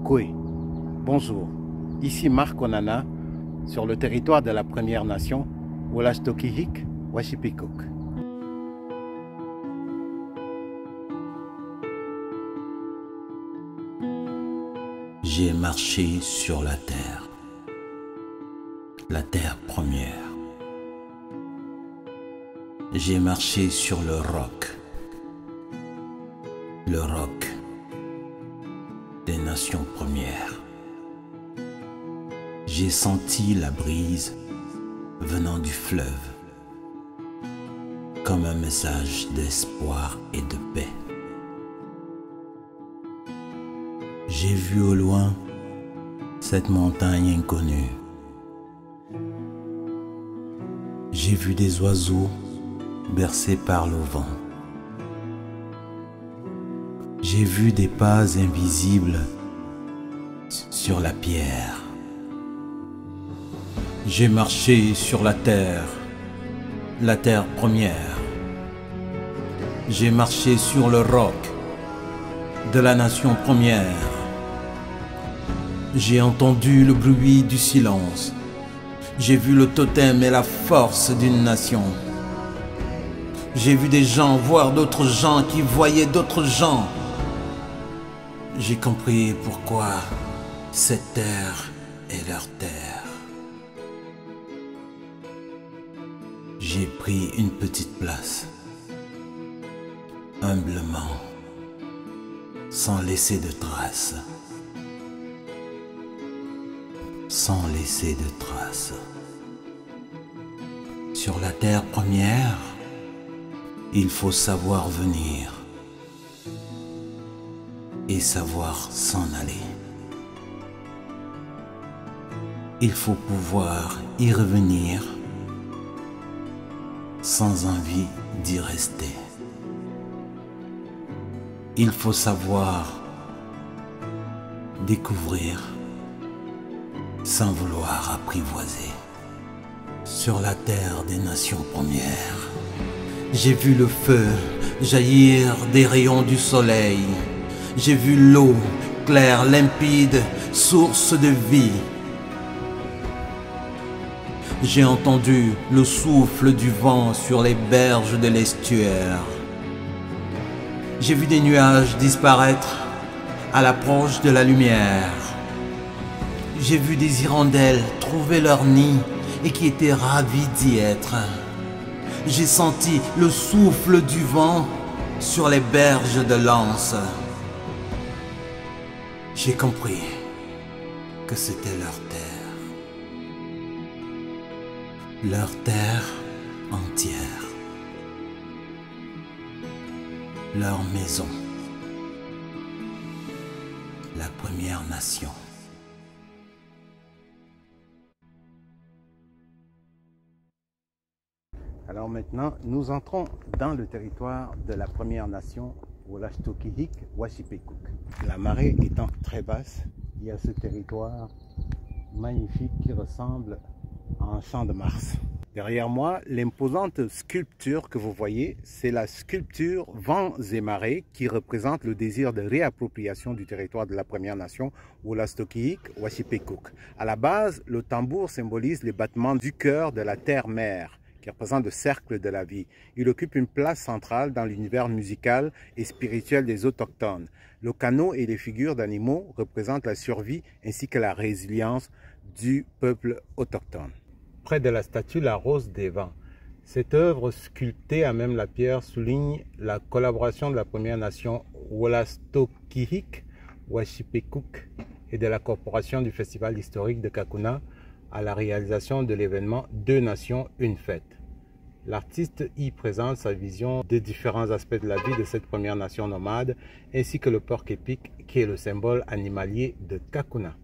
Koé. Bonjour, ici Marc Onana, sur le territoire de la Première Nation, Wolastoqiyik, Washipekuk. J'ai marché sur la terre première. J'ai marché sur le roc des nations premières. J'ai senti la brise venant du fleuve, comme un message d'espoir et de paix. J'ai vu au loin cette montagne inconnue. J'ai vu des oiseaux bercés par le vent. J'ai vu des pas invisibles sur la pierre. J'ai marché sur la terre première. J'ai marché sur le roc de la nation première. J'ai entendu le bruit du silence. J'ai vu le totem et la force d'une nation. J'ai vu des gens voir d'autres gens qui voyaient d'autres gens. J'ai compris pourquoi cette terre est leur terre. J'ai pris une petite place, humblement, sans laisser de traces. Sans laisser de traces. Sur la terre première, il faut savoir venir et savoir s'en aller. Il faut pouvoir y revenir sans envie d'y rester. Il faut savoir découvrir sans vouloir apprivoiser. Sur la terre des nations premières, j'ai vu le feu jaillir des rayons du soleil. J'ai vu l'eau claire, limpide, source de vie. J'ai entendu le souffle du vent sur les berges de l'estuaire. J'ai vu des nuages disparaître à l'approche de la lumière. J'ai vu des hirondelles trouver leur nid et qui étaient ravis d'y être. J'ai senti le souffle du vent sur les berges de l'Anse. J'ai compris que c'était leur terre entière, leur maison, la Première Nation. Alors maintenant, nous entrons dans le territoire de la Première Nation, Wolastoqiyik, Washipekuk. La marée étant très basse, il y a ce territoire magnifique qui ressemble à un champ de Mars. Derrière moi, l'imposante sculpture que vous voyez, c'est la sculpture Vents et Marées qui représente le désir de réappropriation du territoire de la Première Nation, Wolastoqiyik, Washipekuk. À la base, le tambour symbolise les battements du cœur de la terre-mère, qui représente le cercle de la vie. Il occupe une place centrale dans l'univers musical et spirituel des autochtones. Le canot et les figures d'animaux représentent la survie ainsi que la résilience du peuple autochtone. Près de la statue La Rose des Vents, cette œuvre sculptée à même la pierre souligne la collaboration de la Première Nation Wolastoqiyik, Washipekuk et de la Corporation du Festival historique de Kakuna à la réalisation de l'événement Deux Nations, une fête. L'artiste y présente sa vision des différents aspects de la vie de cette Première Nation nomade, ainsi que le porc épic qui est le symbole animalier de Kakuna.